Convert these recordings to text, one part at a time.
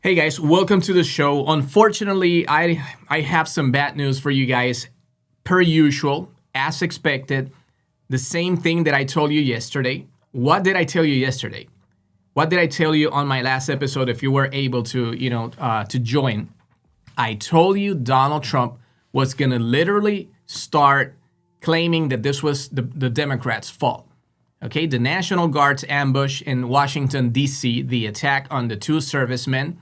Hey guys, welcome to the show. Unfortunately, I have some bad news for you guys. Per usual, as expected, the same thing that I told you yesterday. What did I tell you yesterday? What did I tell you on my last episode if you were able to, to join? I told you Donald Trump was going to literally start claiming that this was the Democrats' fault. Okay, the National Guard's ambush in Washington, D.C., the attack on the two servicemen.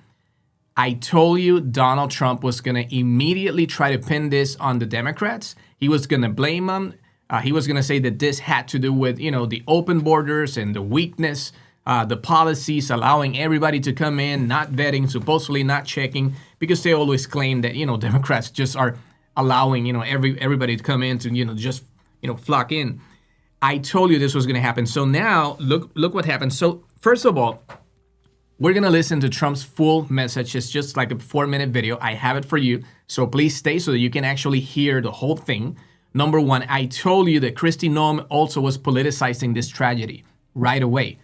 I told you Donald Trump was going to immediately try to pin this on the Democrats. He was going to blame them. He was going to say that this had to do with, the open borders and the weakness, the policies allowing everybody to come in, not vetting, supposedly not checking, because they always claim that, Democrats just are allowing, everybody to come in to, just, flock in. I told you this was going to happen. So now look what happened. So first of all, we're going to listen to Trump's full message. It's just like a 4-minute video. I have it for you. So please stay so that you can actually hear the whole thing. Number one, I told you that Kristi Noem also was politicizing this tragedy right away.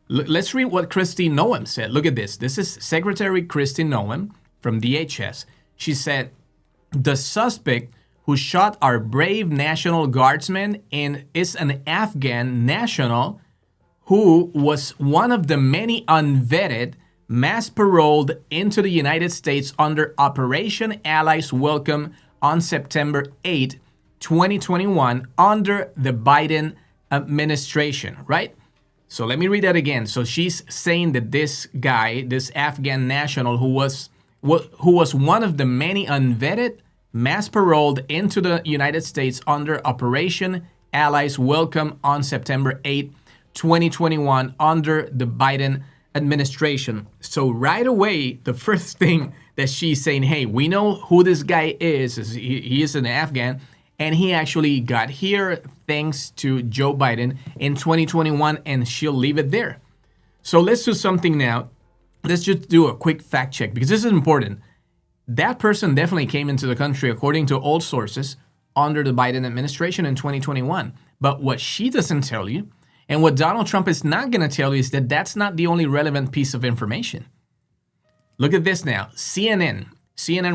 Let's read what Kristi Noem said. Look at this. This is Secretary Kristi Noem from DHS. She said, the suspect who shot our brave National Guardsmen and is an Afghan national who was one of the many unvetted mass paroled into the United States under Operation Allies Welcome on September 8, 2021, under the Biden administration, right? So let me read that again. So she's saying that this guy, this Afghan national who was one of the many unvetted mass paroled into the United States under Operation Allies Welcome on September 8, 2021 under the Biden administration. So right away, the first thing that she's saying, hey, we know who this guy is. He is an Afghan, and he actually got here thanks to Joe Biden in 2021, and she'll leave it there. So let's do something now. Let's just do a quick fact check, because this is important. That person definitely came into the country, according to old sources, under the Biden administration in 2021. But what she doesn't tell you, and what Donald Trump is not going to tell you, is that that's not the only relevant piece of information. Look at this now. CNN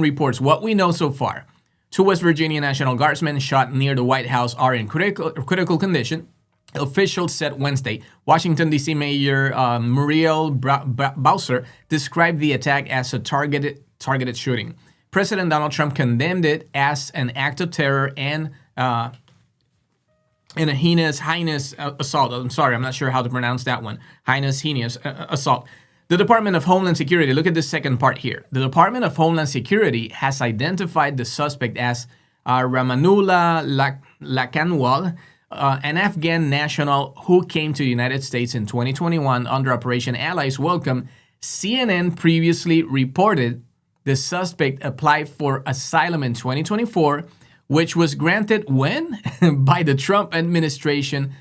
reports what we know so far. 2 West Virginia National Guardsmen shot near the White House are in critical condition. Officials said Wednesday. Washington, D.C. Mayor Muriel Bowser described the attack as a targeted shooting. President Donald Trump condemned it as an act of terror and a heinous assault. I'm sorry, I'm not sure how to pronounce that one. Heinous assault. The Department of Homeland Security, look at the second part here. The Department of Homeland Security has identified the suspect as Ramanullah Lakanwal, an Afghan national who came to the United States in 2021 under Operation Allies Welcome. CNN previously reported the suspect applied for asylum in 2024, which was granted when? By the Trump administration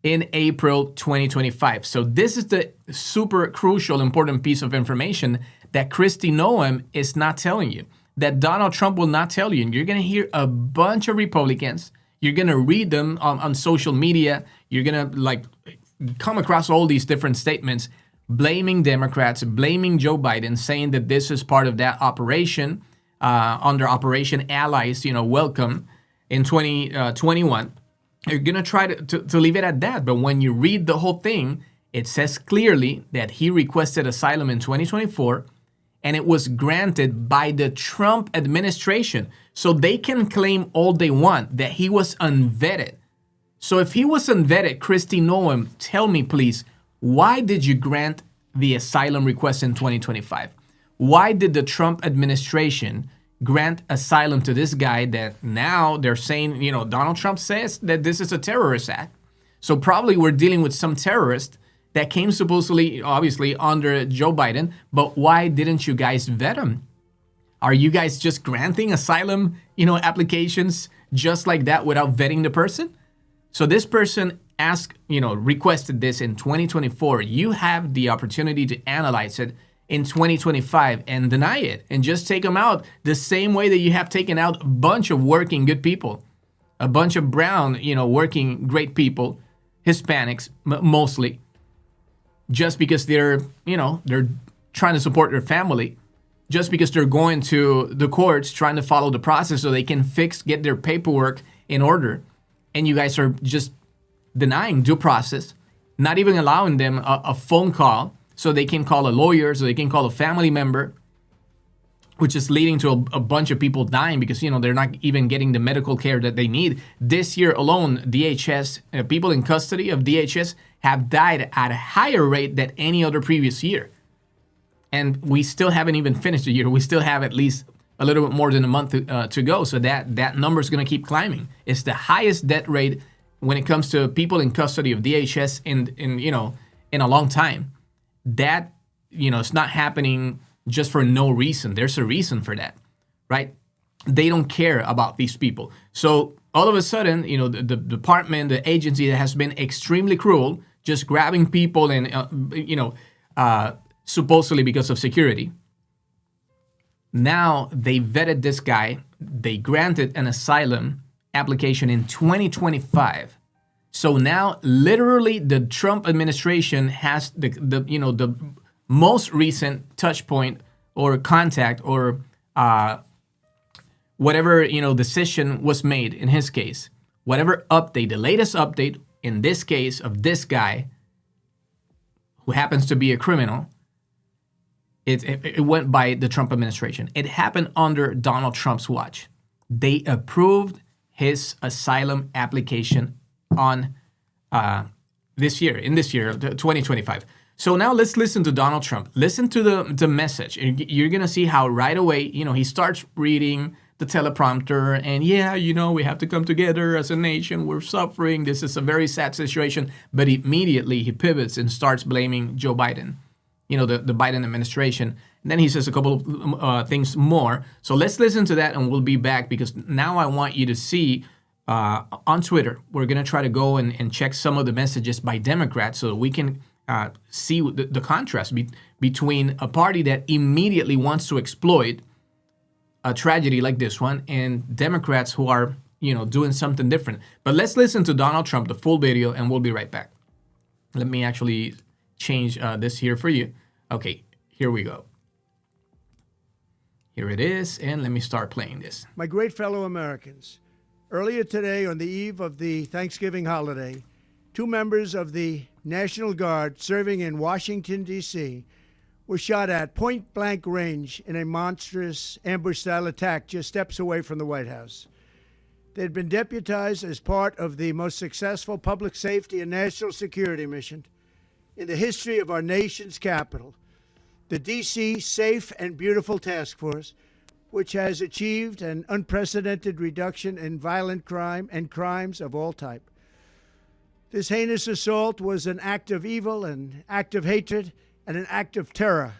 in April 2025. So this is the super crucial, important piece of information that Kristi Noem is not telling you, that Donald Trump will not tell you. And you're going to hear a bunch of Republicans. You're going to read them on social media. You're going to come across all these different statements blaming Democrats, blaming Joe Biden, saying that this is part of that operation under Operation Allies, Welcome in 2021. You're going to try to leave it at that. But when you read the whole thing, it says clearly that he requested asylum in 2024, and it was granted by the Trump administration. So they can claim all they want that he was unvetted. So if he was unvetted, Kristi Noem, tell me, please, why did you grant the asylum request in 2025? Why did the Trump administration grant asylum to this guy that now they're saying, Donald Trump says that this is a terrorist act? So probably we're dealing with some terrorist that came supposedly, obviously, under Joe Biden. But why didn't you guys vet him? Are you guys just granting asylum, applications just like that without vetting the person? So this person requested this in 2024. You have the opportunity to analyze it in 2025 and deny it and just take them out the same way that you have taken out a bunch of working good people, a bunch of brown, working great people, Hispanics mostly, just because they're trying to support their family just because they're going to the courts trying to follow the process so they can get their paperwork in order. And you guys are just denying due process, not even allowing them a phone call so they can call a lawyer, so they can call a family member, which is leading to a bunch of people dying because, they're not even getting the medical care that they need. This year alone, DHS, people in custody of DHS have died at a higher rate than any other previous year. And we still haven't even finished the year. We still have at least a little bit more than a month to go. So that number is going to keep climbing. It's the highest death rate when it comes to people in custody of DHS in a long time. That, it's not happening just for no reason. There's a reason for that, right? They don't care about these people. So all of a sudden, the department, the agency that has been extremely cruel, just grabbing people and, supposedly because of security. Now they vetted this guy. They granted an asylum application in 2025. So now literally the Trump administration has the most recent touch point or contact or whatever, decision was made in his case. Whatever update, the latest update in this case of this guy who happens to be a criminal, it went by the Trump administration. It happened under Donald Trump's watch. They approved his asylum application on this year, 2025. So now let's listen to Donald Trump. Listen to the message. And you're going to see how right away, he starts reading the teleprompter and we have to come together as a nation. We're suffering. This is a very sad situation. But immediately he pivots and starts blaming Joe Biden. The Biden administration. And then he says a couple of things more. So let's listen to that and we'll be back because now I want you to see on Twitter, we're going to try to go and check some of the messages by Democrats so that we can see the contrast between a party that immediately wants to exploit a tragedy like this one and Democrats who are, doing something different. But let's listen to Donald Trump, the full video, and we'll be right back. Let me actually change this here for you. Okay, here we go. Here it is, and let me start playing this. My great fellow Americans, earlier today on the eve of the Thanksgiving holiday, 2 members of the National Guard serving in Washington, D.C. were shot at point-blank range in a monstrous ambush-style attack just steps away from the White House. They had been deputized as part of the most successful public safety and national security mission in the history of our nation's capital, the D.C. Safe and Beautiful Task Force, which has achieved an unprecedented reduction in violent crime and crimes of all type. This heinous assault was an act of evil, an act of hatred, and an act of terror.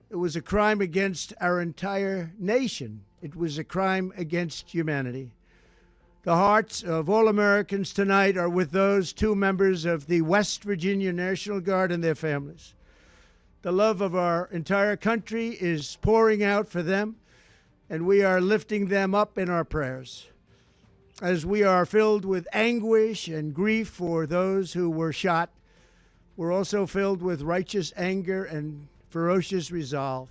It was a crime against our entire nation. It was a crime against humanity. The hearts of all Americans tonight are with those 2 members of the West Virginia National Guard and their families. The love of our entire country is pouring out for them, and we are lifting them up in our prayers. As we are filled with anguish and grief for those who were shot, we're also filled with righteous anger and ferocious resolve.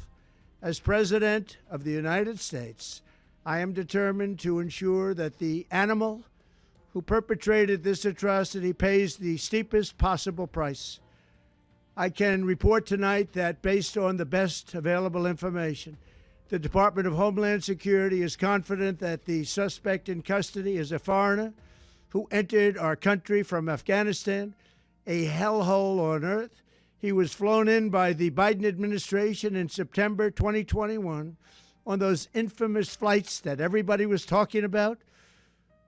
As President of the United States, I am determined to ensure that the animal who perpetrated this atrocity pays the steepest possible price. I can report tonight that based on the best available information, the Department of Homeland Security is confident that the suspect in custody is a foreigner who entered our country from Afghanistan, a hellhole on earth. He was flown in by the Biden administration in September 2021 on those infamous flights that everybody was talking about.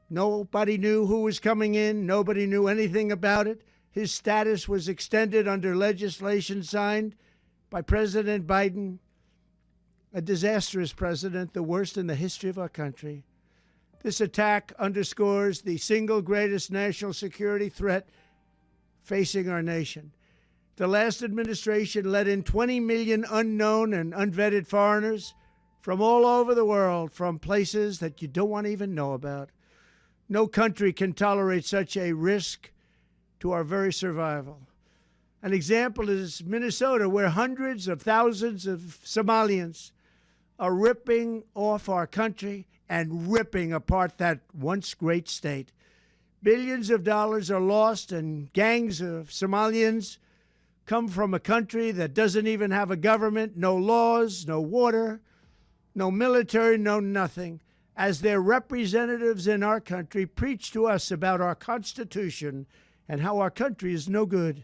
Nobody knew who was coming in. Nobody knew anything about it. His status was extended under legislation signed by President Biden, a disastrous president, the worst in the history of our country. This attack underscores the single greatest national security threat facing our nation. The last administration let in 20 million unknown and unvetted foreigners from all over the world, from places that you don't want to even know about. No country can tolerate such a risk to our very survival. An example is Minnesota, where hundreds of thousands of Somalians are ripping off our country and ripping apart that once great state. Billions of dollars are lost, and gangs of Somalians come from a country that doesn't even have a government, no laws, no water, no military, no nothing. As their representatives in our country preach to us about our Constitution and how our country is no good.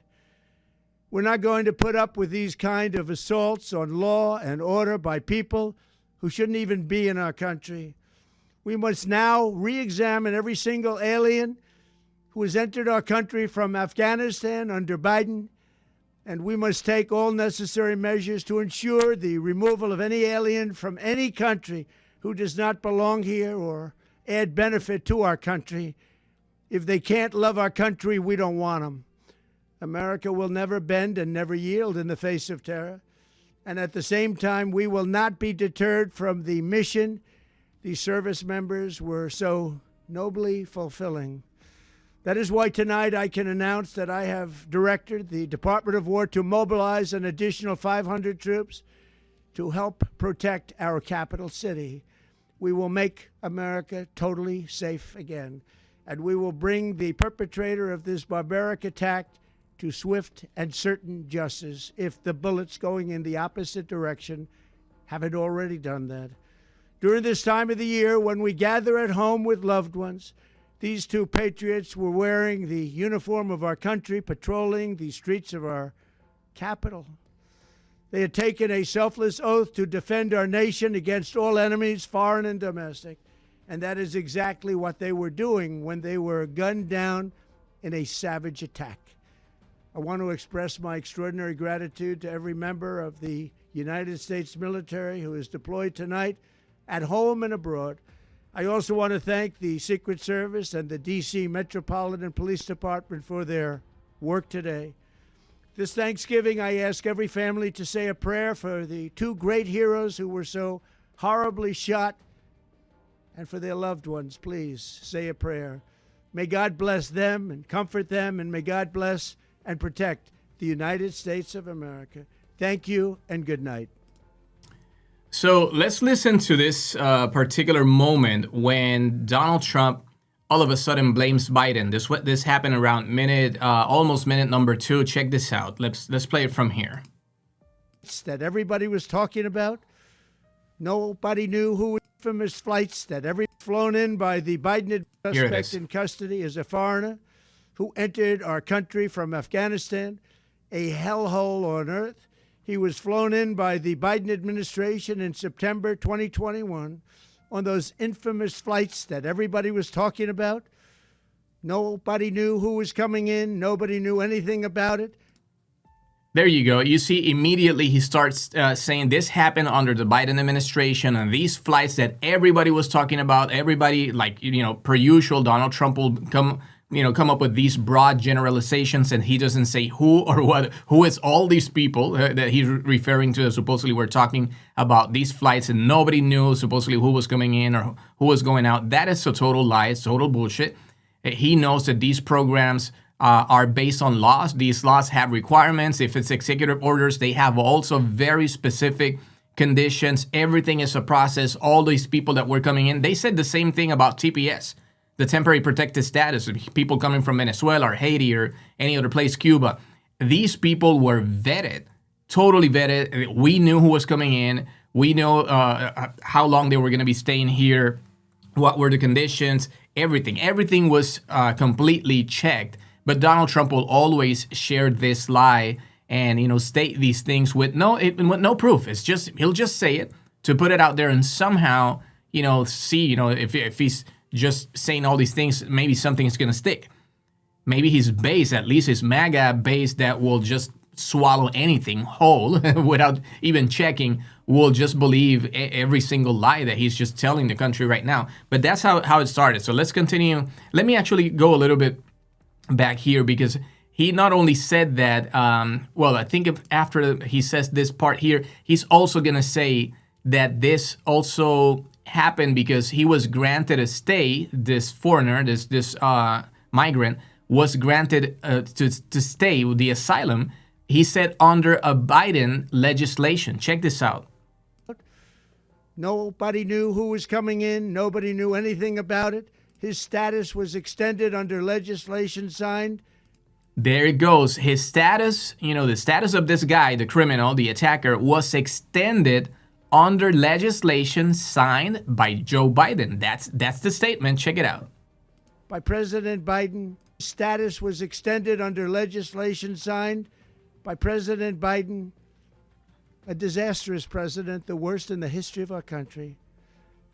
We're not going to put up with these kind of assaults on law and order by people who shouldn't even be in our country. We must now re-examine every single alien who has entered our country from Afghanistan under Biden, and we must take all necessary measures to ensure the removal of any alien from any country who does not belong here or add benefit to our country. If they can't love our country, we don't want them. America will never bend and never yield in the face of terror. And at the same time, we will not be deterred from the mission these service members were so nobly fulfilling. That is why tonight I can announce that I have directed the Department of War to mobilize an additional 500 troops to help protect our capital city. We will make America totally safe again, and we will bring the perpetrator of this barbaric attack to swift and certain justice if the bullets going in the opposite direction haven't already done that. During this time of the year, when we gather at home with loved ones, these two patriots were wearing the uniform of our country, patrolling the streets of our capital. They had taken a selfless oath to defend our nation against all enemies, foreign and domestic. And that is exactly what they were doing when they were gunned down in a savage attack. I want to express my extraordinary gratitude to every member of the United States military who is deployed tonight at home and abroad. I also want to thank the Secret Service and the D.C. Metropolitan Police Department for their work today. This Thanksgiving, I ask every family to say a prayer for the two great heroes who were so horribly shot, and for their loved ones. Please say a prayer. May God bless them and comfort them, and may God bless and protect the United States of America. Thank you and good night. So let's listen to this particular moment when Donald Trump all of a sudden blames Biden. This happened around almost minute number 2. Check this out. Let's play it from here. That everybody was talking about. Nobody knew who infamous flights that every flown in by the Biden suspect in custody is a foreigner who entered our country from Afghanistan, a hellhole on earth. He was flown in by the Biden administration in September 2021 on those infamous flights that everybody was talking about. Nobody knew who was coming in. Nobody knew anything about it. There you go. You see, immediately he starts saying this happened under the Biden administration, and these flights that everybody was talking about, everybody, like, per usual, Donald Trump will come up with these broad generalizations, and he doesn't say who or what, who is all these people that he's referring to. Supposedly we're talking about these flights, and nobody knew supposedly who was coming in or who was going out. That is a total lie. It's total bullshit. He knows that these programs are based on laws. These laws have requirements. If it's executive orders, they have also very specific conditions. Everything is a process. All these people that were coming in, they said the same thing about TPS, the temporary protected status, people coming from Venezuela or Haiti or any other place, Cuba. These people were vetted, totally vetted. We knew who was coming in. We know how long they were going to be staying here, what were the conditions, everything. Everything was completely checked. But Donald Trump will always share this lie and, state these things with no proof. It's just, he'll just say it to put it out there and somehow, see, if he's just saying all these things, maybe something's going to stick. Maybe his base, at least his MAGA base that will just swallow anything whole without even checking, will just believe every single lie that he's just telling the country right now. But that's how it started. So let's continue. Let me actually go a little bit back here, because he not only said that, I think after he says this part here, he's also going to say that this also happened because he was granted a stay. This foreigner, this migrant, was granted to stay with the asylum. He said under a Biden legislation. Check this out. Nobody knew who was coming in. Nobody knew anything about it. His status was extended under legislation signed. There it goes. His status, the status of this guy, the criminal, the attacker, was extended under legislation signed by Joe Biden. That's the statement. Check it out. By President Biden. Status was extended under legislation signed by President Biden, a disastrous president, the worst in the history of our country.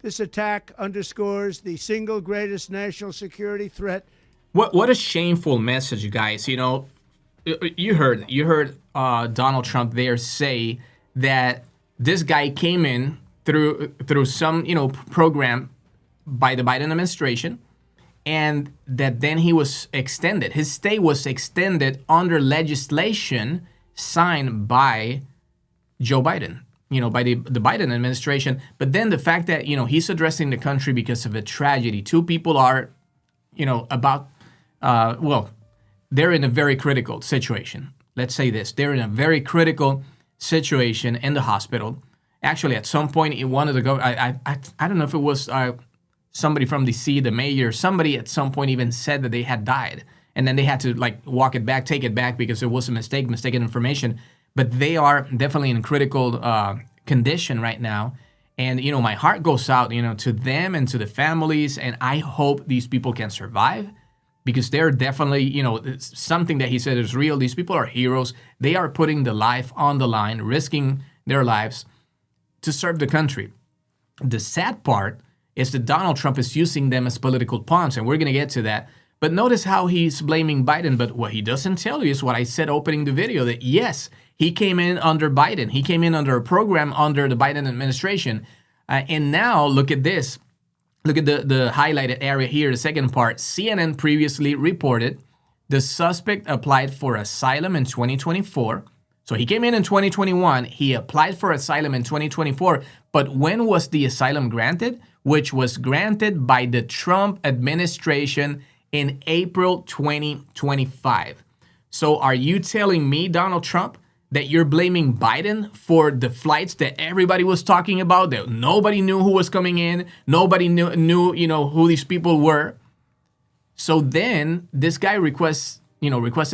This attack underscores the single greatest national security threat. What a shameful message, you guys. You heard Donald Trump there say that this guy came in through some program by the Biden administration, and that then he was extended. His stay was extended under legislation signed by Joe Biden, by the Biden administration. But then the fact that, he's addressing the country because of a tragedy. Two people are, they're in a very critical situation. Let's say this. They're in a very critical situation in the hospital. Actually, at some point, he wanted to go. I don't know if it was somebody from DC, the mayor, somebody at some point even said that they had died. And then they had to walk it back, take it back because it was a mistaken information. But they are definitely in critical condition right now. And, my heart goes out, to them and to the families. And I hope these people can survive because they're definitely, something that he said is real. These people are heroes. They are putting the life on the line, risking their lives to serve the country. The sad part is that Donald Trump is using them as political pawns, and we're going to get to that. But notice how he's blaming Biden, but what he doesn't tell you is what I said opening the video, that yes, he came in under Biden. He came in under a program under the Biden administration. And now look at this. Look at the highlighted area here, the second part. CNN previously reported the suspect applied for asylum in 2024. So he came in 2021. He applied for asylum in 2024. But when was the asylum granted? Which was granted by the Trump administration in April 2025. So are you telling me, Donald Trump, that you're blaming Biden for the flights that everybody was talking about, that nobody knew who was coming in, nobody knew who these people were? So then this guy requested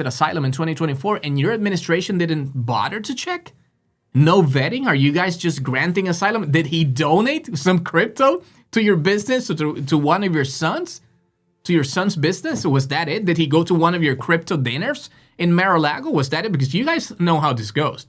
asylum in 2024, and your administration didn't bother to check? No vetting? Are you guys just granting asylum? Did he donate some crypto to your business, to one of your sons? To your son's business? Was that it? Did he go to one of your crypto dinners in Mar-a-Lago? Was that it? Because you guys know how this goes.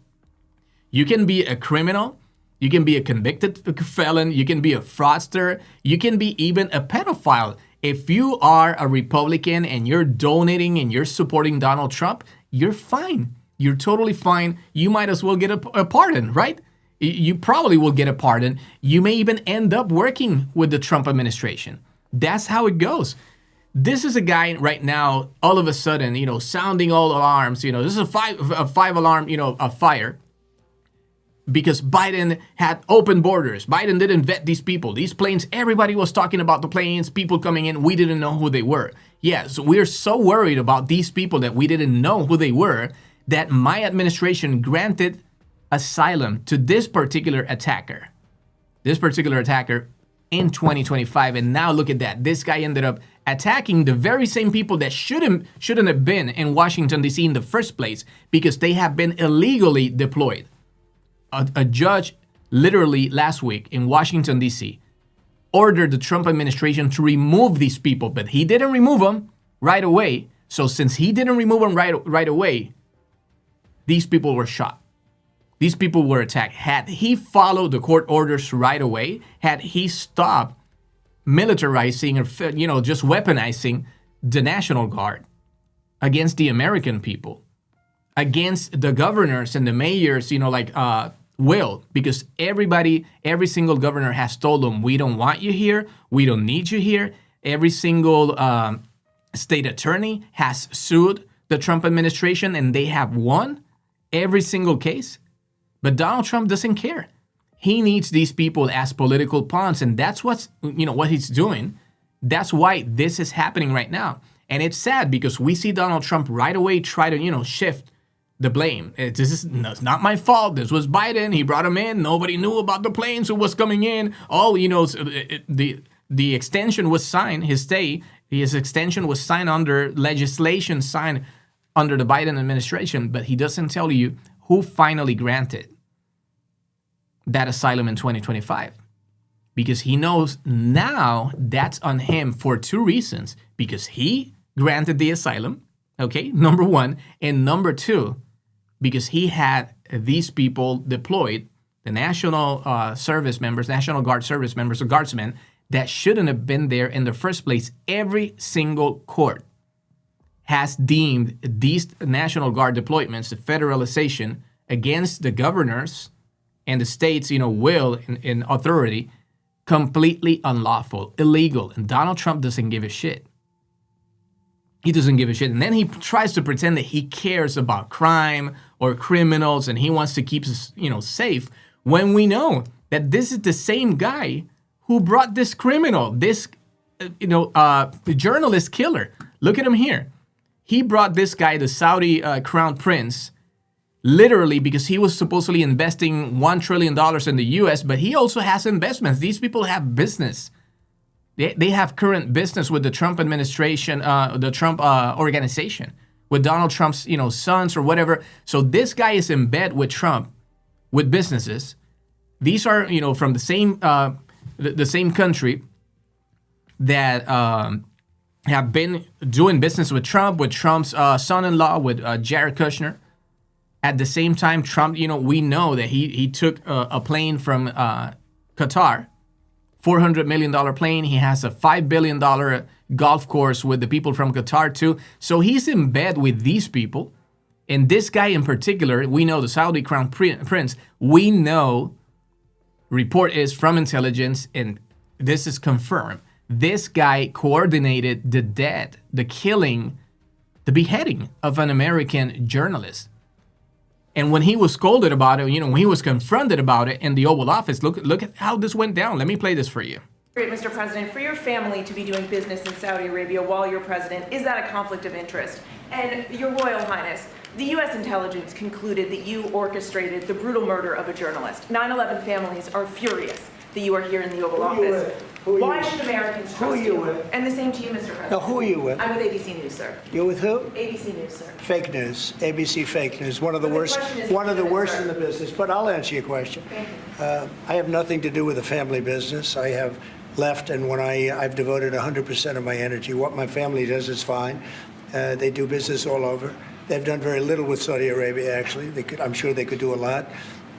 You can be a criminal. You can be a convicted felon. You can be a fraudster. You can be even a pedophile. If you are a Republican and you're donating and you're supporting Donald Trump, you're fine. You're totally fine. You might as well get a pardon, right? You probably will get a pardon. You may even end up working with the Trump administration. That's how it goes. This is a guy right now, all of a sudden, sounding all alarms. This is a five alarm, a fire. Because Biden had open borders. Biden didn't vet these people. These planes, everybody was talking about the planes, people coming in. We didn't know who they were. Yes, we're so worried about these people that we didn't know who they were that my administration granted asylum to this particular attacker. In 2025. And now look at that. This guy ended up attacking the very same people that shouldn't have been in Washington, D.C. in the first place because they have been illegally deployed. A judge literally last week in Washington, D.C. ordered the Trump administration to remove these people, but he didn't remove them right away. So since he didn't remove them right away, these people were shot. These people were attacked. Had he followed the court orders right away, had he stopped militarizing or, just weaponizing the National Guard against the American people, against the governors and the mayors, because every single governor has told them, we don't want you here. We don't need you here. Every single state attorney has sued the Trump administration and they have won every single case. But Donald Trump doesn't care. He needs these people as political pawns, and that's what he's doing. That's why this is happening right now. And it's sad because we see Donald Trump right away try to, shift the blame. This is it's not my fault. This was Biden. He brought him in. Nobody knew about the planes who was coming in. Oh, the extension was signed. His extension was signed under legislation signed under the Biden administration, but he doesn't tell you who finally granted that asylum in 2025. Because he knows now that's on him for two reasons. Because he granted the asylum, okay, number one. And number two, because he had these people deployed, the National Service members, National Guard service members, or guardsmen, that shouldn't have been there in the first place. Every single court has deemed these National Guard deployments, the federalization against the governors and the states, will and authority, completely unlawful, illegal. And Donald Trump doesn't give a shit. He doesn't give a shit. And then he tries to pretend that he cares about crime or criminals and he wants to keep us, safe, when we know that this is the same guy who brought this criminal, this, journalist killer. Look at him here. He brought this guy, the Saudi crown prince, literally because he was supposedly investing $1 trillion in the U.S., but he also has investments. These people have business. They have current business with the Trump administration, the Trump organization, with Donald Trump's, sons or whatever. So this guy is in bed with Trump, with businesses. These are, from the same country that have been doing business with Trump's son-in-law, with Jared Kushner. At the same time, Trump, we know that he took a plane from Qatar, $400 million plane. He has a $5 billion golf course with the people from Qatar too. So he's in bed with these people. And this guy in particular, we know the Saudi crown prince, we know, report is from intelligence, and this is confirmed. This guy coordinated the killing, the beheading of an American journalist. And when he was scolded about it, when he was confronted about it in the Oval Office, look at how this went down. Let me play this for you. Great, Mr. President, for your family to be doing business in Saudi Arabia while you're president, is that a conflict of interest? And Your Royal Highness, the U.S. intelligence concluded that you orchestrated the brutal murder of a journalist. 9/11 families are furious that you are here in the Oval Office. Why should Americans trust you? And the same to you, Mr. President. Now, who are you with? I'm with ABC News, sir. You're with who? ABC News, sir. Fake news. ABC fake news. One of the worst in the business. But I'll answer your question. Thank you. I have nothing to do with the family business. I have left, and when I've devoted 100% of my energy. What my family does is fine. They do business all over. They've done very little with Saudi Arabia, actually. I'm sure they could do a lot.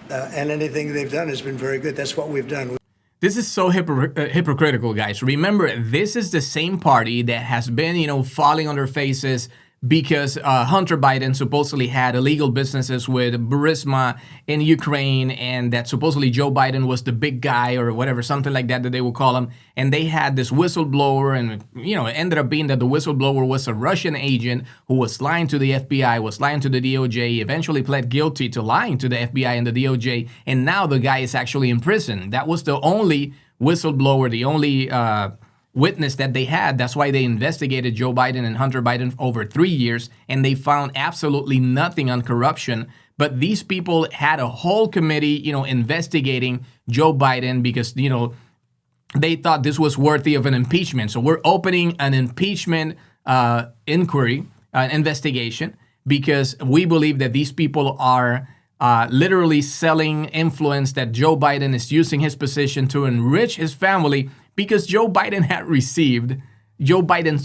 And anything they've done has been very good. That's what we've done. This is so hypocritical, guys. Remember, this is the same party that has been, falling on their faces because Hunter Biden supposedly had illegal businesses with Burisma in Ukraine, and that supposedly Joe Biden was the big guy or whatever, something like that they would call him. And they had this whistleblower, and it ended up being that the whistleblower was a Russian agent who was lying to the FBI, was lying to the DOJ, eventually pled guilty to lying to the FBI and the DOJ, and now the guy is actually in prison. That was the only whistleblower, the only witness that they had. That's why they investigated Joe Biden and Hunter Biden over 3 years, and they found absolutely nothing on corruption. But these people had a whole committee, investigating Joe Biden because, they thought this was worthy of an impeachment. So we're opening an impeachment inquiry, investigation, because we believe that these people are literally selling influence, that Joe Biden is using his position to enrich his family, because Joe Biden's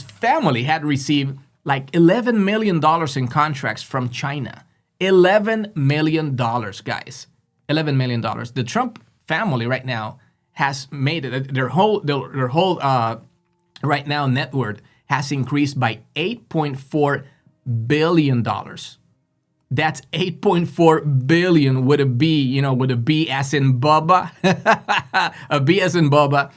family had received like $11 million in contracts from China. $11 million, guys. $11 million. The Trump family right now has made it, their whole right now net worth has increased by $8.4 billion. That's 8.4 billion with a B, with a B as in Bubba, a B as in Bubba.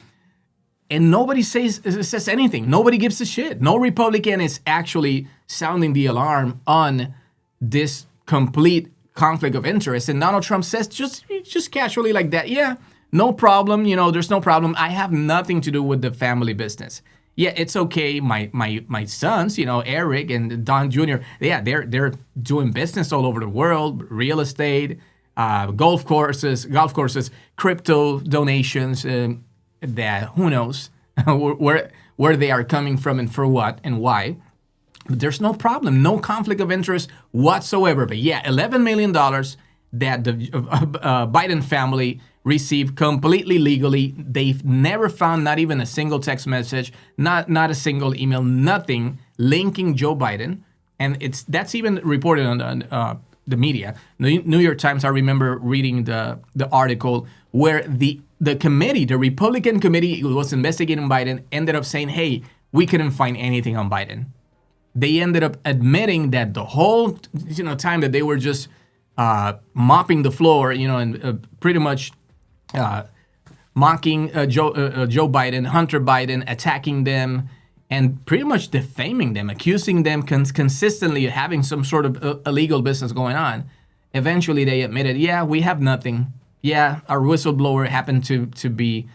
And nobody says anything. Nobody gives a shit. No Republican is actually sounding the alarm on this complete conflict of interest. And Donald Trump says just casually like that, yeah, no problem. There's no problem. I have nothing to do with the family business. yeah, it's okay. My sons, Eric and Don Jr. Yeah, they're doing business all over the world, real estate, golf courses, crypto donations. That who knows where they are coming from and for what and why. But there's no problem, no conflict of interest whatsoever. But yeah, $11 million that the Biden family received completely legally. They've never found not even a single text message, not a single email, nothing linking Joe Biden. And that's even reported on the media. The New York Times, I remember reading the article where the committee, the Republican committee who was investigating Biden, ended up saying, hey, we couldn't find anything on Biden. They ended up admitting that the whole time that they were just mopping the floor, and pretty much mocking Joe Biden, Hunter Biden, attacking them, and pretty much defaming them, accusing them consistently of having some sort of illegal business going on. Eventually, they admitted, yeah, we have nothing. Yeah, our whistleblower happened to be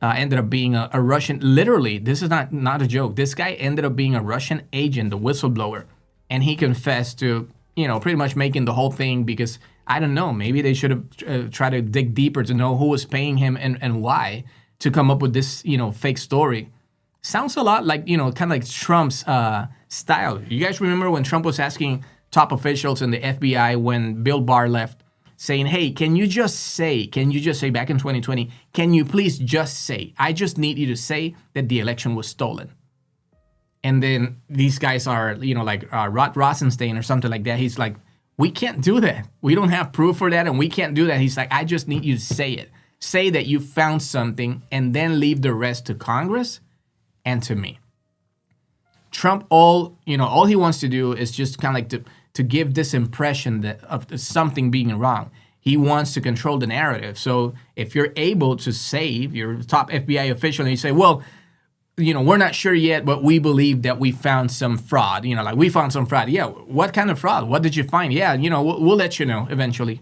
ended up being a Russian. Literally, this is not a joke. This guy ended up being a Russian agent, the whistleblower, and he confessed to pretty much making the whole thing because I don't know. Maybe they should have tried to dig deeper to know who was paying him and why to come up with this fake story. Sounds a lot like kind of like Trump's style. You guys remember when Trump was asking top officials in the FBI when Bill Barr left, saying, hey, can you just say back in 2020, can you please just say, I just need you to say that the election was stolen. And then these guys are, like Rod Rosenstein or something like that. He's like, we can't do that. We don't have proof for that and we can't do that. He's like, I just need you to say it. Say that you found something and then leave the rest to Congress and to me. Trump, all he wants to do is just kind of like to give this impression of something being wrong. He wants to control the narrative. So if you're able to say, you're a top FBI official, and you say, well, we're not sure yet, but we believe that we found some fraud. Like we found some fraud. Yeah, what kind of fraud? What did you find? Yeah, we'll let you know eventually.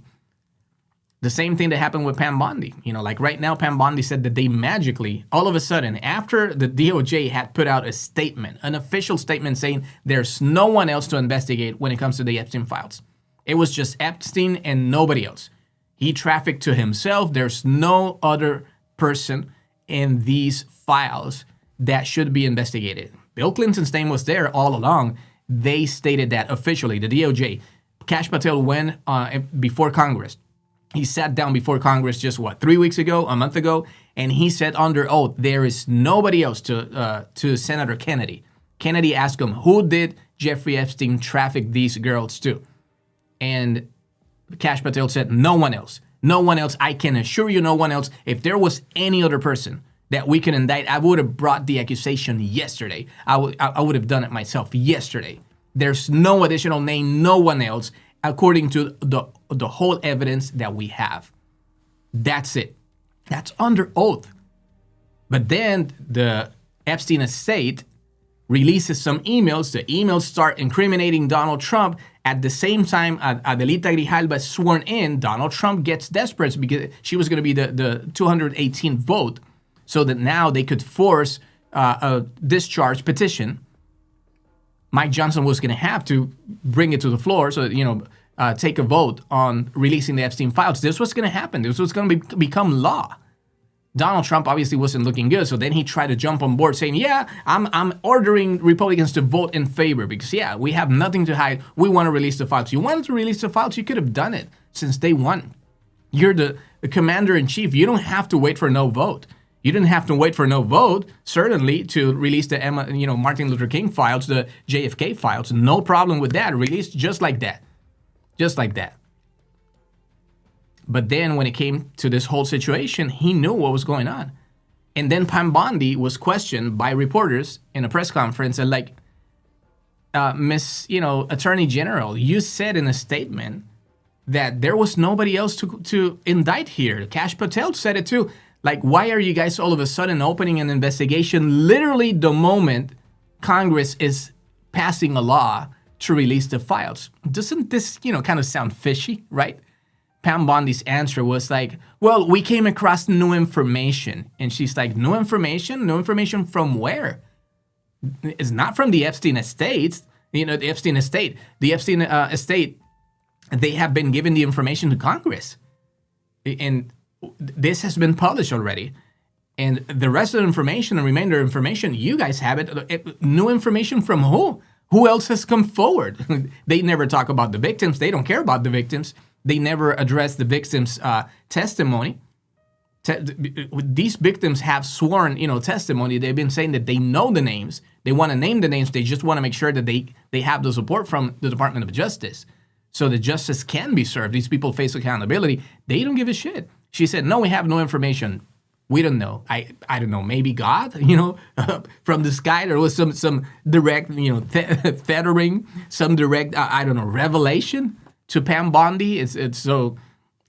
The same thing that happened with Pam Bondi. Like right now, Pam Bondi said that they magically, all of a sudden, after the DOJ had put out a statement, an official statement saying there's no one else to investigate when it comes to the Epstein files. It was just Epstein and nobody else. He trafficked to himself. There's no other person in these files that should be investigated. Bill Clinton's name was there all along. They stated that officially, the DOJ. Kash Patel went before Congress. He sat down before Congress just, 3 weeks ago, a month ago, and he said under oath, there is nobody else to Senator Kennedy. Kennedy asked him, who did Jeffrey Epstein traffic these girls to? And Kash Patel said, no one else. No one else. I can assure you no one else. If there was any other person that we can indict, I would have brought the accusation yesterday. I would have done it myself yesterday. There's no additional name, no one else, according to the whole evidence that we have. That's it. That's under oath. But then the Epstein estate releases some emails. The emails start incriminating Donald Trump. At the same time, Adelita Grijalba is sworn in. Donald Trump gets desperate because she was going to be the 218th vote, so that now they could force a discharge petition. Mike Johnson was going to have to bring it to the floor, so take a vote on releasing the Epstein files. This was going to happen. This was going to become law. Donald Trump obviously wasn't looking good, so then he tried to jump on board saying, yeah, I'm ordering Republicans to vote in favor because, yeah, we have nothing to hide. We want to release the files. You wanted to release the files? You could have done it since day one. You're the commander-in-chief. You don't have to wait for no vote. You didn't have to wait for no vote, certainly, to release the Martin Luther King files, the JFK files. No problem with that. Released just like that. Just like that. But then when it came to this whole situation, he knew what was going on. And then Pam Bondi was questioned by reporters in a press conference and like, Miss, Attorney General, you said in a statement that there was nobody else to indict here. Kash Patel said it too. Like, why are you guys all of a sudden opening an investigation literally the moment Congress is passing a law to release the files? Doesn't this, kind of sound fishy, right? Pam Bondi's answer was like, well, we came across new information. And she's like, new information? New information from where? It's not from the Epstein estate. The Epstein estate. The Epstein estate, they have been given the information to Congress. And this has been published already. And the rest of the information, the remainder of information, you guys have it. New information from who? Who else has come forward? They never talk about the victims. They don't care about the victims. They never address the victims' testimony. These victims have sworn, testimony. They've been saying that they know the names. They want to name the names. They just want to make sure that they have the support from the Department of Justice so that justice can be served. These people face accountability. They don't give a shit. She said, no, we have no information. We don't know. I don't know. Maybe God, from the sky there was some direct, tethering, some direct, revelation to Pam Bondi. It's so,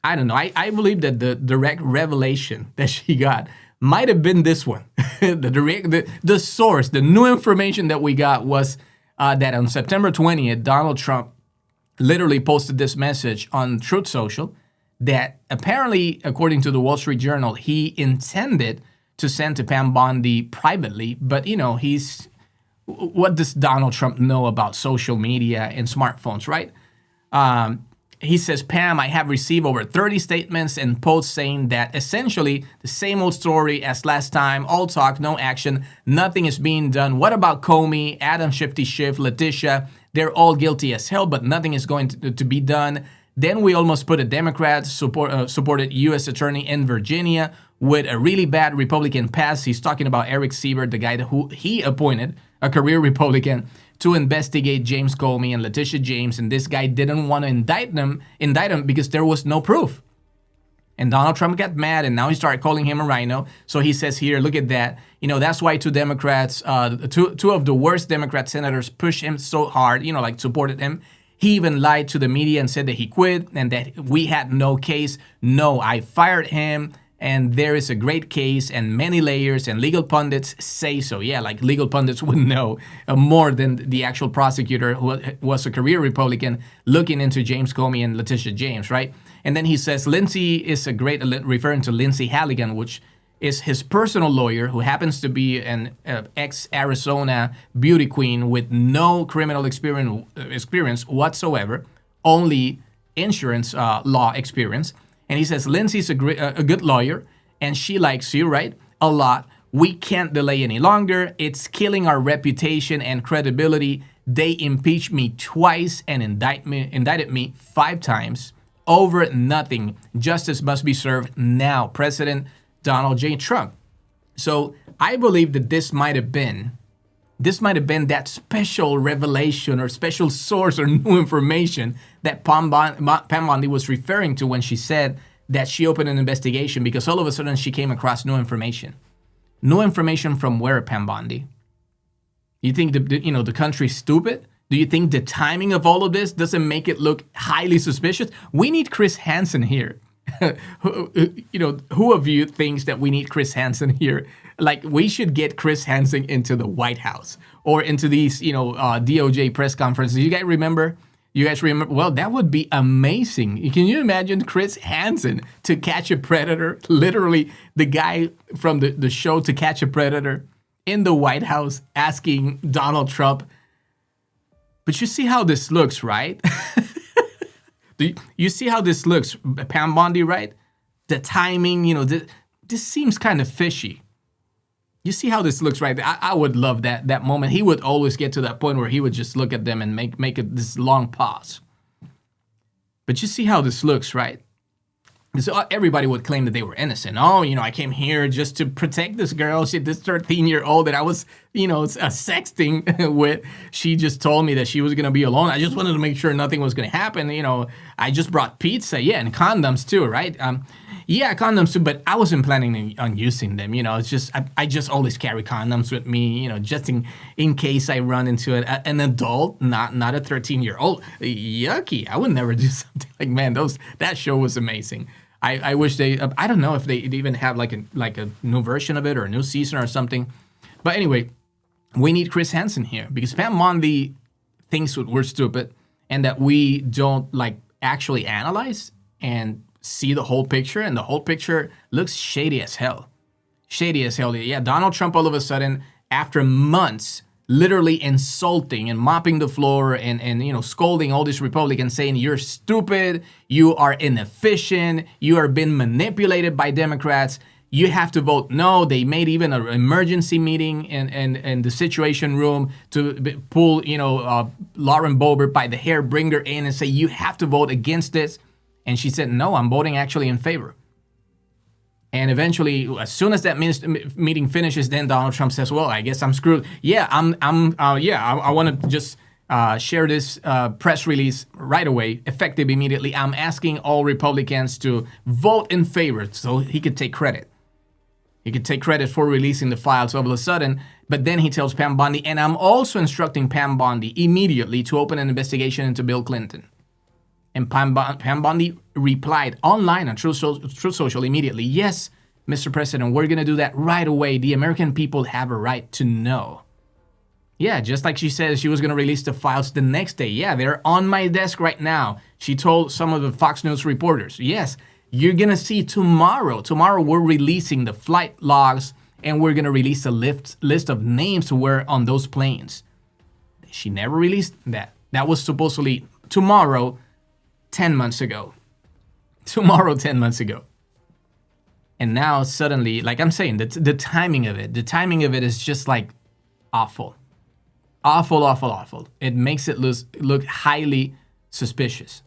I don't know. I believe that the direct revelation that she got might have been this one. the source, the new information that we got was that on September 20th, Donald Trump literally posted this message on Truth Social that apparently, according to the Wall Street Journal, he intended to send to Pam Bondi privately. But, what does Donald Trump know about social media and smartphones, right? He says, Pam, I have received over 30 statements and posts saying that essentially the same old story as last time, all talk, no action, nothing is being done. What about Comey, Adam Shifty Schiff, Letitia? They're all guilty as hell, but nothing is going to be done. Then we almost put a Democrat supported U.S. attorney in Virginia with a really bad Republican past. He's talking about Eric Siebert, the guy who he appointed, a career Republican, to investigate James Comey and Letitia James. And this guy didn't want to indict him because there was no proof. And Donald Trump got mad, and now he started calling him a rhino. So he says here, look at that. That's why two Democrats, two of the worst Democrat senators pushed him so hard, supported him. He even lied to the media and said that he quit and that we had no case. No, I fired him, and there is a great case and many layers, and legal pundits say so. Yeah, like legal pundits would know more than the actual prosecutor who was a career Republican looking into James Comey and Letitia James, right? And then he says Lindsay is a great, referring to Lindsay Halligan, which is his personal lawyer, who happens to be an ex-Arizona beauty queen with no criminal experience whatsoever, only insurance law experience. And he says, Lindsay's a good lawyer, and she likes you, right? A lot. We can't delay any longer. It's killing our reputation and credibility. They impeached me twice and indicted me 5 times over nothing. Justice must be served now. President Donald J. Trump. So I believe that this might have been that special revelation or special source or new information that Pam Bondi was referring to when she said that she opened an investigation, because all of a sudden she came across new information. New information from where, Pam Bondi? You think the country's stupid? Do you think the timing of all of this doesn't make it look highly suspicious? We need Chris Hansen here. Who of you thinks that we need Chris Hansen here? Like, we should get Chris Hansen into the White House or into these, DOJ press conferences. You guys remember? Well, that would be amazing. Can you imagine Chris Hansen to Catch a Predator? Literally, the guy from the show To Catch a Predator in the White House asking Donald Trump. But you see how this looks, right? You see how this looks, Pam Bondi, right? The timing, this seems kind of fishy. You see how this looks, right? I would love that moment. He would always get to that point where he would just look at them and make this long pause. But you see how this looks, right? So everybody would claim that they were innocent. Oh, I came here just to protect this girl. This 13-year-old that I was, sexting with. She just told me that she was going to be alone. I just wanted to make sure nothing was going to happen. I just brought pizza. Yeah, and condoms too, right? Yeah, condoms too, but I wasn't planning on using them. It's just, I just always carry condoms with me, just in case I run into an adult, not a 13-year-old. Yucky. I would never do something like, man, that show was amazing. I wish I don't know if they even have like a new version of it or a new season or something. But anyway, we need Chris Hansen here because Pam Bondi thinks we're stupid and that we don't actually analyze and see the whole picture, and the whole picture looks shady as hell. Shady as hell. Yeah, Donald Trump all of a sudden, after months, literally insulting and mopping the floor and you know, scolding all these Republicans, saying you're stupid, you are inefficient, you are being manipulated by Democrats, you have to vote no. They made even an emergency meeting in the Situation Room to pull, you know, Lauren Boebert by the hair, bring her in and say you have to vote against this. And she said, no, I'm voting actually in favor. And eventually, as soon as that meeting finishes, then Donald Trump says, well, I guess I'm screwed. Yeah, I want to just share this press release right away, effective immediately. I'm asking all Republicans to vote in favor so he could take credit. He could take credit for releasing the files all of a sudden. But then he tells Pam Bondi, and I'm also instructing Pam Bondi immediately to open an investigation into Bill Clinton. And Pam Bondi replied online on Truth Social immediately, yes, Mr. President, we're going to do that right away. The American people have a right to know. Yeah, just like she said she was going to release the files the next day. Yeah, they're on my desk right now. She told some of the Fox News reporters, yes, you're going to see tomorrow. Tomorrow we're releasing the flight logs and we're going to release a list of names who were on those planes. She never released that. That was supposedly tomorrow, 10 months ago. Tomorrow, 10 months ago. And now suddenly, like I'm saying, the timing of it is just like awful. Awful. It makes it look highly suspicious.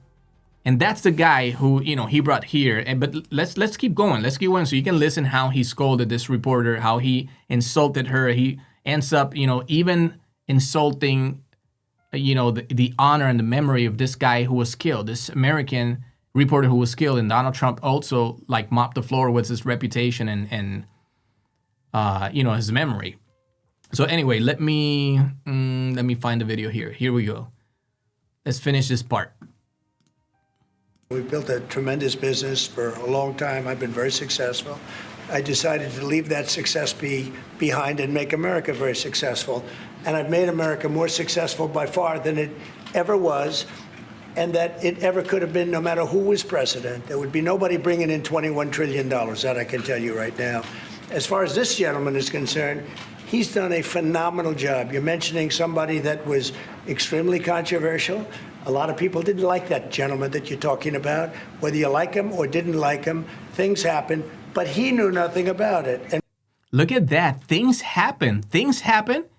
And that's the guy who, you know, he brought here. But let's keep going. Let's keep going so you can listen how he scolded this reporter, how he insulted her. He ends up, you know, even insulting, you know, the honor and the memory of this guy who was killed, this American reporter who was killed. And Donald Trump also like mopped the floor with his reputation and you know, his memory. So anyway, let me find the video here. Here we go. Let's finish this part. We've built a tremendous business for a long time. I've been very successful. I decided to leave that success behind and make America very successful. And I've made America more successful by far than it ever was, and that it ever could have been, no matter who was president. There would be nobody bringing in $21 trillion, that I can tell you right now. As far as this gentleman is concerned, he's done a phenomenal job. You're mentioning somebody that was extremely controversial. A lot of people didn't like that gentleman that you're talking about. Whether you like him or didn't like him, things happen, but he knew nothing about it. And look at that. Things happen.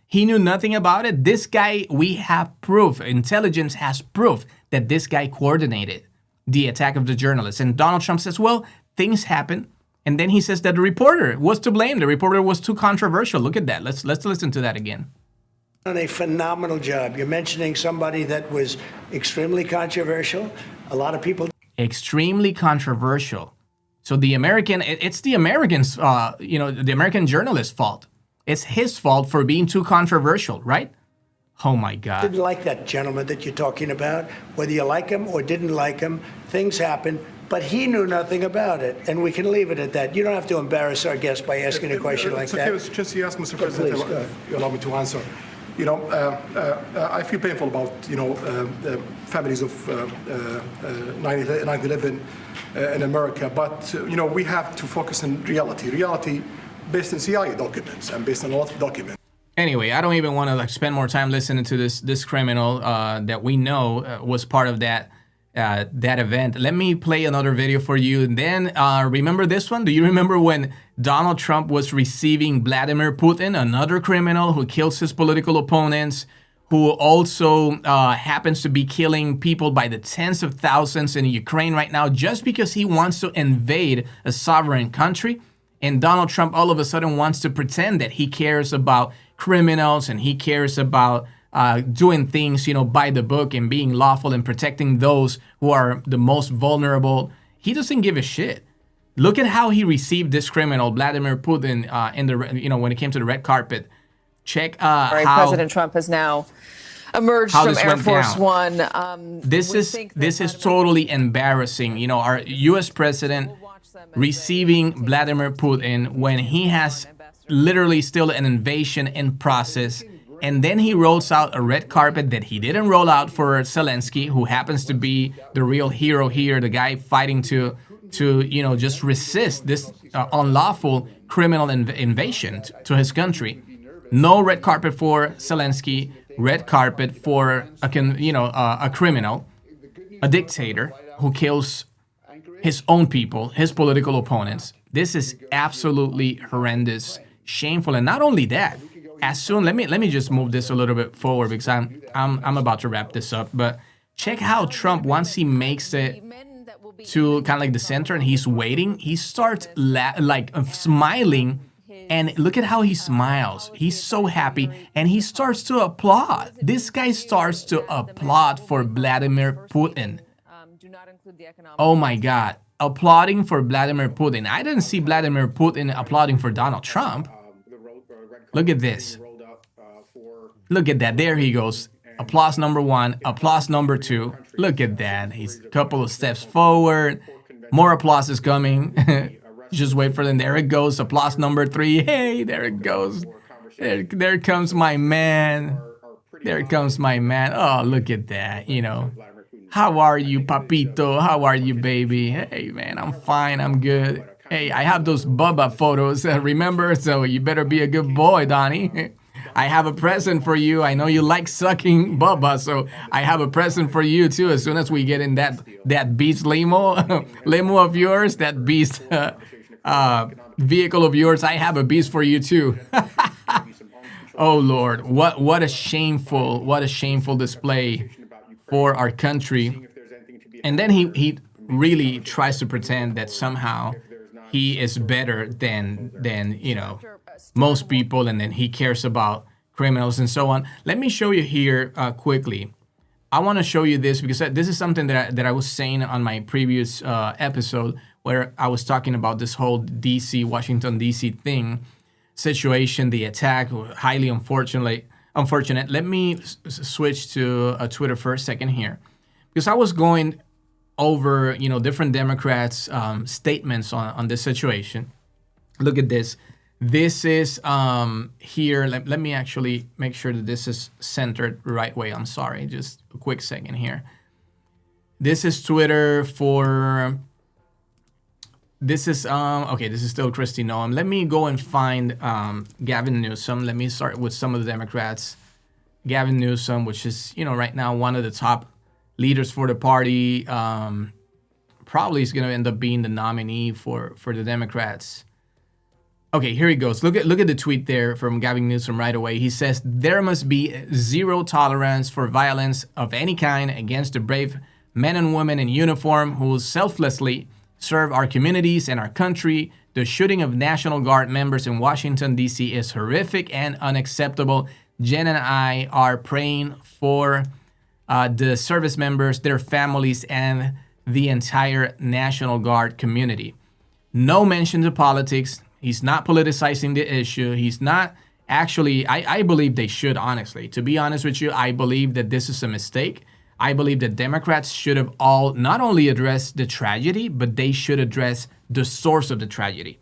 He knew nothing about it. This guy, we have proof. Intelligence has proof that this guy coordinated the attack of the journalists. And Donald Trump says, well, things happen. And then he says that the reporter was to blame. The reporter was too controversial. Look at that. Let's listen to that again. Done a phenomenal job. You're mentioning somebody that was extremely controversial. A lot of people. Extremely controversial. So the American, it's the Americans, you know, the American journalist's fault. It's his fault for being too controversial, right? Oh my God. Didn't like that gentleman that you're talking about. Whether you like him or didn't like him, things happen. But he knew nothing about it, and we can leave it at that. You don't have to embarrass our guest by asking a question like that. It's okay, just you ask, Mr. President, if you allow me to answer. You know, I feel painful about, you know, the families of 9/11 in America, but, you know, we have to focus on reality based on CIA documents and based on a lot of documents. Anyway, I don't even want to like spend more time listening to this criminal that we know was part of that event. Let me play another video for you. And then remember this one? Do you remember when Donald Trump was receiving Vladimir Putin, another criminal who kills his political opponents, who also happens to be killing people by the tens of thousands in Ukraine right now just because he wants to invade a sovereign country? And Donald Trump all of a sudden wants to pretend that he cares about criminals and he cares about doing things, you know, by the book and being lawful and protecting those who are the most vulnerable. He doesn't give a shit. Look at how he received this criminal, Vladimir Putin, in the, you know, when it came to the red carpet. Check how President Trump has now emerged from Air Force One. This is totally embarrassing. You know, our U.S. president receiving Vladimir Putin when he has literally still an invasion in process. And then he rolls out a red carpet that he didn't roll out for Zelensky, who happens to be the real hero here, the guy fighting to you know, just resist this unlawful criminal invasion to his country. No red carpet for Zelensky. Red carpet for a criminal, a dictator who kills his own people, his political opponents. This is absolutely horrendous, shameful, and not only that. As soon, let me just move this a little bit forward because I'm about to wrap this up. But check how Trump, once he makes it to kind of like the center and he's waiting, he starts smiling, and look at how he smiles. He's so happy, and he starts to applaud. This guy starts to applaud for Vladimir Putin. Oh my God, applauding for Vladimir Putin. I didn't see Vladimir Putin applauding for Donald Trump. Look at this. Look at that. There he goes. Applause number one. Applause number two. Look at that. He's a couple of steps forward. More applause is coming. Just wait for them. There it goes. Applause number three. Hey, there it goes. There comes my man. There comes my man. Oh, look at that. How are you, papito? How are you, baby? Hey, man, I'm fine. I'm good. Hey, I have those Bubba photos, remember? So you better be a good boy, Donnie. I have a present for you. I know you like sucking Bubba, so I have a present for you, too. As soon as we get in that beast limo of yours, that beast vehicle of yours, I have a beast for you, too. Oh, Lord. What a shameful display for our country. And then he really tries to pretend that somehow he is better than most people, and then he cares about criminals and so on. Let me show you here quickly. I want to show you this because this is something that I was saying on my previous episode where I was talking about this whole Washington D.C. situation, the attack, highly unfortunate. Let me switch to Twitter for a second here, because I was going over different Democrats' statements on this situation. Look at this. This is here. Let me actually make sure that this is centered the right way. I'm sorry, just a quick second here. This is Twitter for. This is okay. This is still Kristi Noem. Let me go and find Gavin Newsom. Let me start with some of the Democrats. Gavin Newsom, which is right now one of the top leaders for the party, probably is going to end up being the nominee for the Democrats. Okay, here he goes. Look at the tweet there from Gavin Newsom right away. He says, there must be zero tolerance for violence of any kind against the brave men and women in uniform who selflessly serve our communities and our country. The shooting of National Guard members in Washington, D.C. is horrific and unacceptable. Jen and I are praying for the service members, their families, and the entire National Guard community. No mention to politics. He's not politicizing the issue. He's not actually, I believe they should, honestly. To be honest with you, I believe that this is a mistake. I believe that Democrats should have all not only addressed the tragedy, but they should address the source of the tragedy.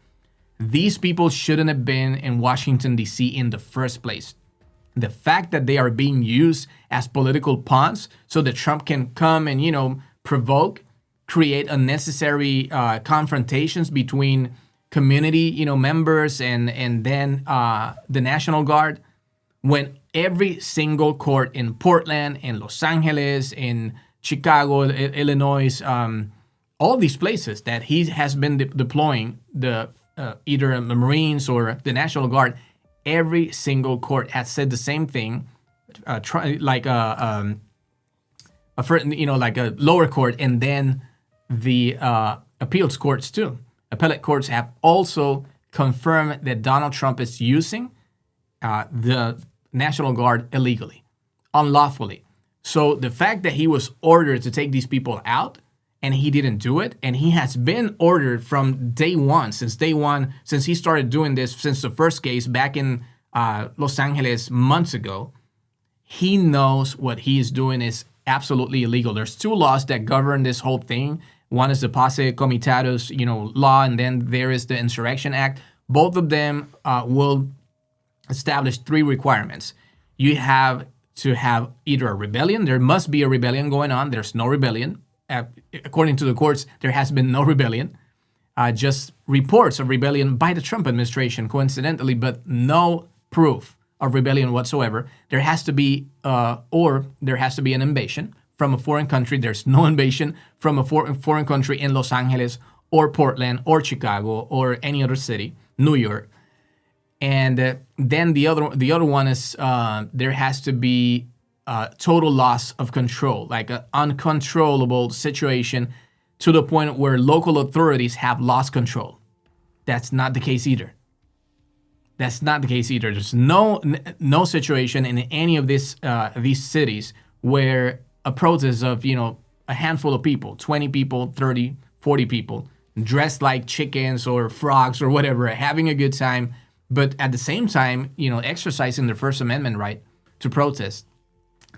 These people shouldn't have been in Washington, D.C. in the first place. The fact that they are being used as political pawns so that Trump can come and, provoke, create unnecessary confrontations between community, members and then the National Guard, when every single court in Portland, in Los Angeles, in Chicago, Illinois, all these places that he has been deploying the either the Marines or the National Guard, every single court has said the same thing, like a lower court, and then the appeals courts too. Appellate courts have also confirmed that Donald Trump is using the National Guard illegally, unlawfully. So the fact that he was ordered to take these people out and he didn't do it, and he has been ordered from day one, since he started doing this, since the first case back in Los Angeles months ago, he knows what he is doing is absolutely illegal. There's two laws that govern this whole thing. One is the Posse Comitatus, law, and then there is the Insurrection Act. Both of them will establish three requirements. You have to have either a rebellion. There must be a rebellion going on. There's no rebellion. According to the courts, there has been no rebellion. Just reports of rebellion by the Trump administration, coincidentally, but no proof of rebellion whatsoever, there has to be an invasion from a foreign country. There's no invasion from a foreign country in Los Angeles or Portland or Chicago or any other city, New York. And then the other one is there has to be total loss of control, like an uncontrollable situation to the point where local authorities have lost control. That's not the case either. That's not the case either. There's no situation in any of these cities where a protest of, a handful of people, 20 people, 30, 40 people, dressed like chickens or frogs or whatever, having a good time, but at the same time, exercising their First Amendment right to protest.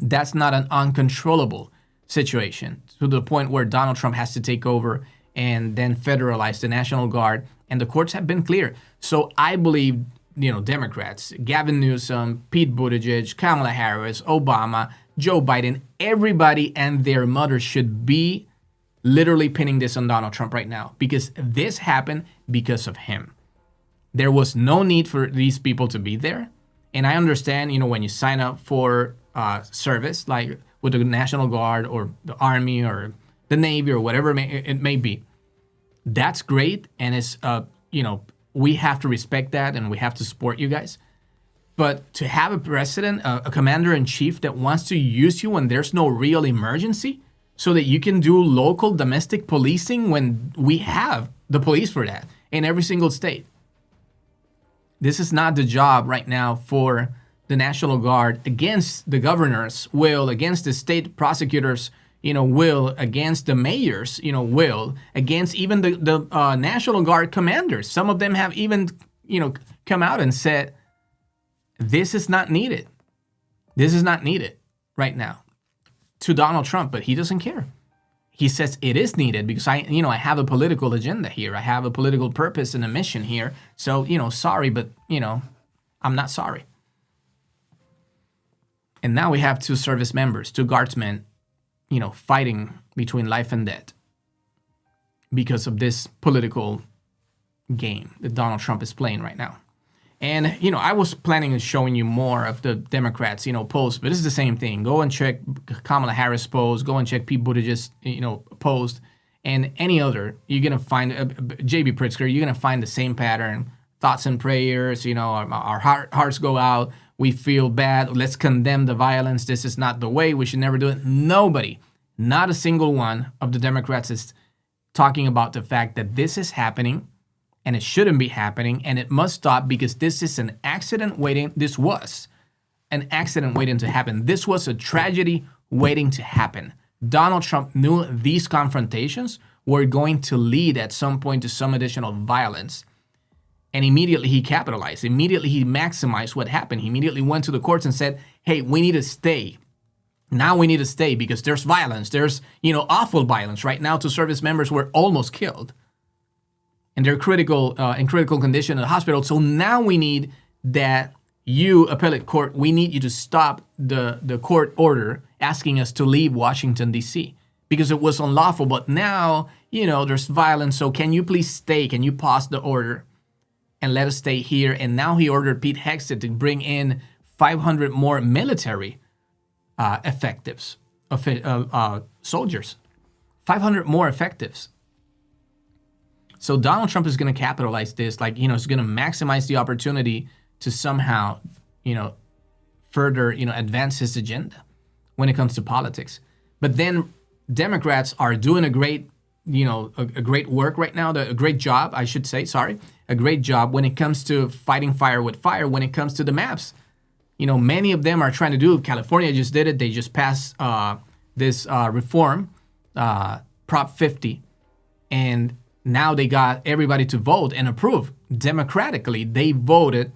That's not an uncontrollable situation to the point where Donald Trump has to take over and then federalize the National Guard. And the courts have been clear. So I believe, Democrats, Gavin Newsom, Pete Buttigieg, Kamala Harris, Obama, Joe Biden, everybody and their mother should be literally pinning this on Donald Trump right now, because this happened because of him. There was no need for these people to be there. And I understand, when you sign up for service, like with the National Guard or the Army or the Navy or whatever it may be, that's great. And it's, we have to respect that and we have to support you guys. But to have a president, a commander-in-chief that wants to use you when there's no real emergency so that you can do local domestic policing when we have the police for that in every single state. This is not the job right now for the National Guard against the governor's will, against the state prosecutors' will, against the mayor's will, against even the National Guard commanders. Some of them have even come out and said, this is not needed. This is not needed right now to Donald Trump, but he doesn't care. He says it is needed because I have a political agenda here. I have a political purpose and a mission here. So, sorry, but, I'm not sorry. And now we have two service members, two guardsmen, fighting between life and death because of this political game that Donald Trump is playing right now. And, I was planning on showing you more of the Democrats, posts, but it's the same thing. Go and check Kamala Harris post, go and check Pete Buttigieg's, post, and any other. You're going to find, J.B. Pritzker, you're going to find the same pattern. Thoughts and prayers, our hearts go out. We feel bad. Let's condemn the violence. This is not the way. We should never do it. Nobody, not a single one of the Democrats is talking about the fact that this is happening and it shouldn't be happening and it must stop because this is an accident waiting. This was an accident waiting to happen. This was a tragedy waiting to happen. Donald Trump knew these confrontations were going to lead at some point to some additional violence. And immediately he capitalized. Immediately he maximized what happened. He immediately went to the courts and said, hey, we need to stay. Now we need to stay because there's violence. There's, awful violence. Right now, two service members were almost killed. And they're in critical condition in the hospital. So now we need that you, appellate court, we need you to stop the court order asking us to leave Washington, D.C. because it was unlawful. But now, there's violence. So can you please stay? Can you pause the order and let us stay here? And now he ordered Pete Hegseth to bring in 500 more military effectives, soldiers. 500 more effectives. So Donald Trump is going to capitalize this, he's going to maximize the opportunity to somehow, further, advance his agenda when it comes to politics. But then Democrats are doing a great work right now, a great job when it comes to fighting fire with fire, when it comes to the maps. Many of them are trying to do, California just did it. They just passed this reform, Prop 50, and now they got everybody to vote and approve. Democratically, they voted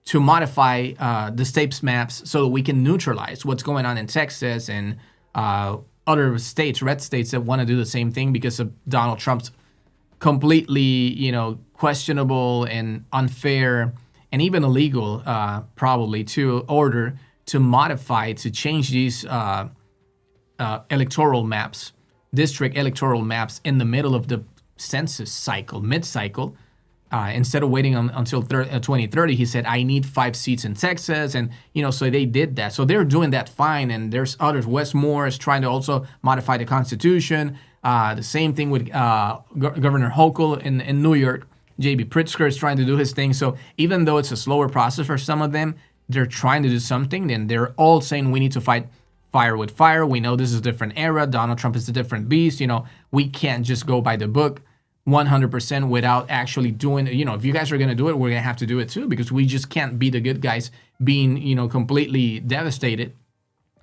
to modify the state's maps so that we can neutralize what's going on in Texas and other states, red states that want to do the same thing because of Donald Trump's completely, questionable and unfair and even illegal, probably, to order to modify, to change these electoral maps, district electoral maps in the middle of the census cycle, mid-cycle, Instead of waiting until 2030, he said, I need 5 seats in Texas. And, so they did that. So they're doing that fine. And there's others. Wes Moore is trying to also modify the Constitution. The same thing with Governor Hochul in New York. J.B. Pritzker is trying to do his thing. So even though it's a slower process for some of them, they're trying to do something. And they're all saying we need to fight fire with fire. We know this is a different era. Donald Trump is a different beast. We can't just go by the book 100% without actually doing it. If you guys are going to do it, we're going to have to do it too, because we just can't be the good guys being, completely devastated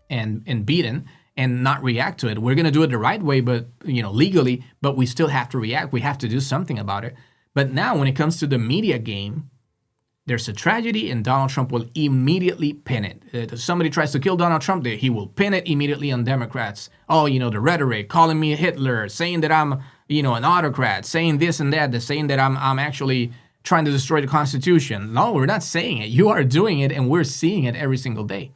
and beaten and not react to it. We're going to do it the right way, but, legally, but we still have to react. We have to do something about it. But now when it comes to the media game, there's a tragedy and Donald Trump will immediately pin it. If somebody tries to kill Donald Trump, he will pin it immediately on Democrats. Oh, the rhetoric, calling me Hitler, saying that I'm, an autocrat, saying this and that, saying that I'm actually trying to destroy the Constitution. No, we're not saying it. You are doing it, and we're seeing it every single day.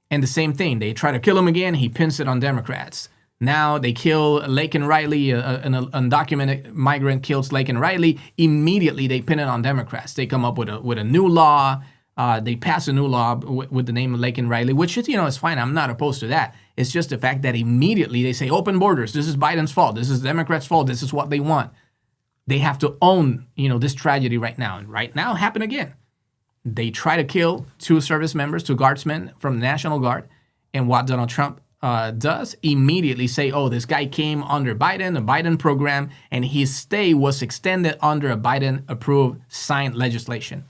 And the same thing, they try to kill him again, he pins it on Democrats. Now they kill Laken Riley, an undocumented migrant kills Laken Riley. Immediately they pin it on Democrats. They come up with a new law. They pass a new law with the name of Laken Riley, which is, is fine. I'm not opposed to that. It's just the fact that immediately they say open borders. This is Biden's fault. This is Democrats' fault. This is what they want. They have to own, this tragedy right now. And right now, happened again. They try to kill 2 service members, 2 guardsmen from the National Guard. And what Donald Trump does, immediately say, oh, this guy came under Biden, a Biden program, and his stay was extended under a Biden-approved signed legislation.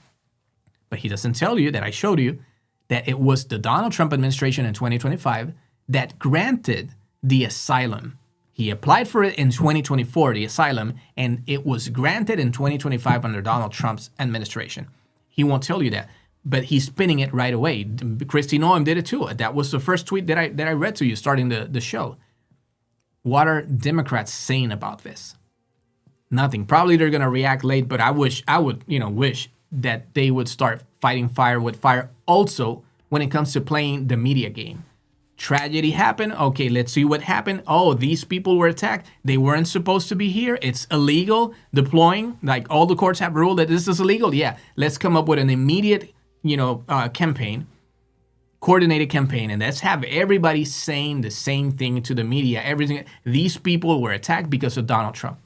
But he doesn't tell you that I showed you that it was the Donald Trump administration in 2025 that granted the asylum. He applied for it in 2024, the asylum, and it was granted in 2025 under Donald Trump's administration. He won't tell you that, but he's spinning it right away. Kristi Noem did it too. That was the first tweet that I read to you starting the show. What are Democrats saying about this? Nothing. Probably they're going to react late, but I would wish that they would start fighting fire with fire also when it comes to playing the media game. Tragedy happened. Okay, let's see what happened. Oh, these people were attacked. They weren't supposed to be here. It's illegal deploying. Like all the courts have ruled that this is illegal. Yeah, let's come up with an immediate, campaign, coordinated campaign, and let's have everybody saying the same thing to the media. Everything. These people were attacked because of Donald Trump.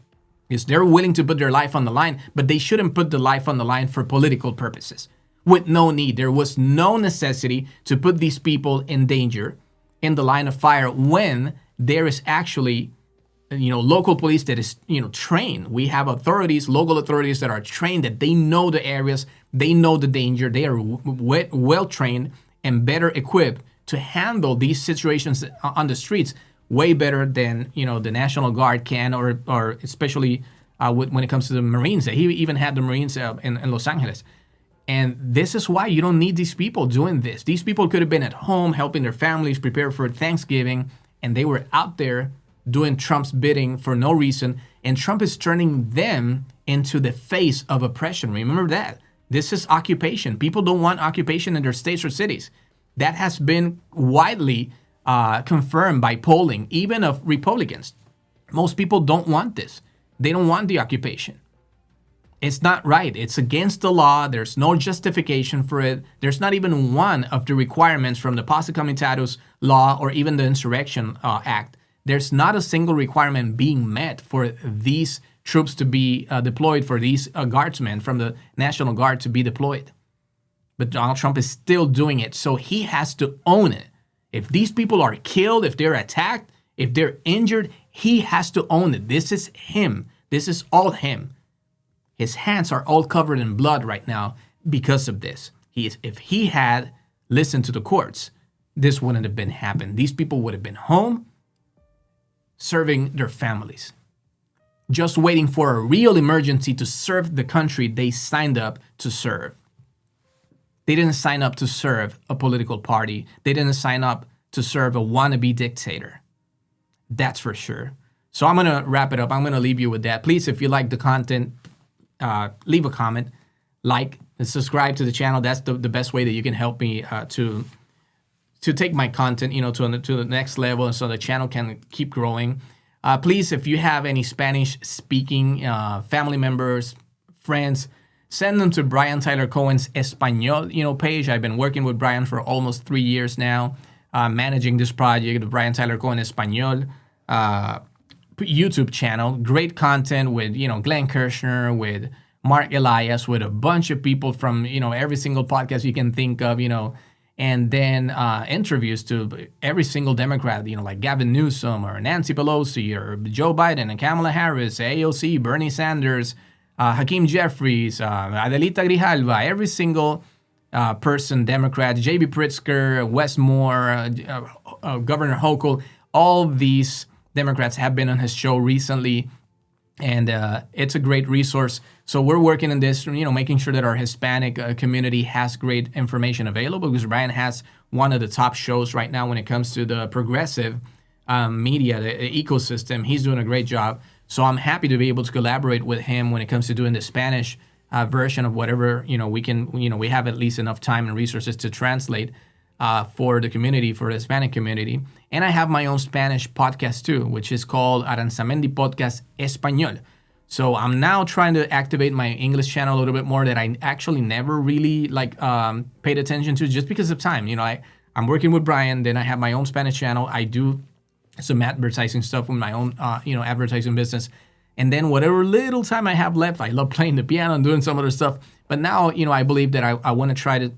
Yes, they're willing to put their life on the line, but they shouldn't put the life on the line for political purposes. With no need. There was no necessity to put these people in danger, in the line of fire, when there is actually, local police that is, trained. We have authorities, local authorities that are trained, that they know the areas, they know the danger, they are well trained and better equipped to handle these situations on the streets way better than, the National Guard can, or especially when it comes to the Marines. He even had the Marines in Los Angeles. And this is why you don't need these people doing this. These people could have been at home helping their families prepare for Thanksgiving, and they were out there doing Trump's bidding for no reason. And Trump is turning them into the face of oppression. Remember that. This is occupation. People don't want occupation in their states or cities. That has been widely confirmed by polling, even of Republicans. Most people don't want this. They don't want the occupation. It's not right. It's against the law. There's no justification for it. There's not even one of the requirements from the Posse Comitatus law or even the Insurrection Act. There's not a single requirement being met for these troops to be deployed, for these guardsmen from the National Guard to be deployed. But Donald Trump is still doing it, so he has to own it. If these people are killed, if they're attacked, if they're injured, he has to own it. This is him. This is all him. His hands are all covered in blood right now because of this. If he had listened to the courts, this wouldn't have been happened. These people would have been home serving their families, just waiting for a real emergency to serve the country they signed up to serve. They didn't sign up to serve a political party. They didn't sign up to serve a wannabe dictator. That's for sure. So I'm going to wrap it up. I'm going to leave you with that. Please, if you like the content, leave a comment, like, and subscribe to the channel. That's the best way that you can help me to take my content, to the next level, and so the channel can keep growing. Please, if you have any Spanish-speaking family members, friends. Send them to Brian Tyler Cohen's Espanol, page. I've been working with Brian for almost 3 years now, managing this project, the Brian Tyler Cohen Espanol YouTube channel. Great content with, Glenn Kirshner, with Mark Elias, with a bunch of people from, every single podcast you can think of, and then interviews to every single Democrat, like Gavin Newsom or Nancy Pelosi or Joe Biden and Kamala Harris, AOC, Bernie Sanders, Hakeem Jeffries, Adelita Grijalva, every single person, Democrat, J.B. Pritzker, Wes Moore, Governor Hochul, all these Democrats have been on his show recently, and it's a great resource. So we're working on this, making sure that our Hispanic community has great information available, because Brian has one of the top shows right now when it comes to the progressive media, the ecosystem. He's doing a great job. So I'm happy to be able to collaborate with him when it comes to doing the Spanish version of whatever, we can, we have at least enough time and resources to translate for the community, for the Hispanic community. And I have my own Spanish podcast too, which is called Aranzamendi Podcast Español. So I'm now trying to activate my English channel a little bit more that I actually never really paid attention to, just because of time. I'm working with Brian, then I have my own Spanish channel. I do some advertising stuff with my own, advertising business. And then whatever little time I have left, I love playing the piano and doing some other stuff. But now, I believe that I want to try to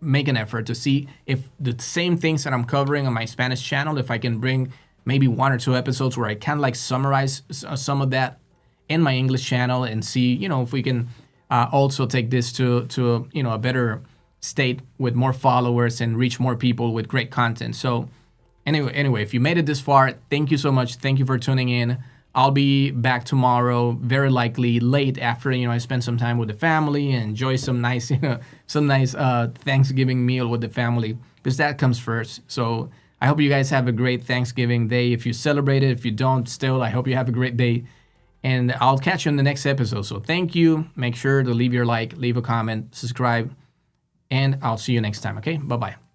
make an effort to see if the same things that I'm covering on my Spanish channel, if I can bring maybe 1 or 2 episodes where I can summarize some of that in my English channel, and see, if we can also take this to a better state with more followers and reach more people with great content. So anyway, if you made it this far, thank you so much. Thank you for tuning in. I'll be back tomorrow, very likely late after, I spend some time with the family and enjoy some nice, Thanksgiving meal with the family, because that comes first. So I hope you guys have a great Thanksgiving day. If you celebrate it, if you don't still, I hope you have a great day. And I'll catch you in the next episode. So thank you. Make sure to leave your like, leave a comment, subscribe, and I'll see you next time. Okay? Bye-bye.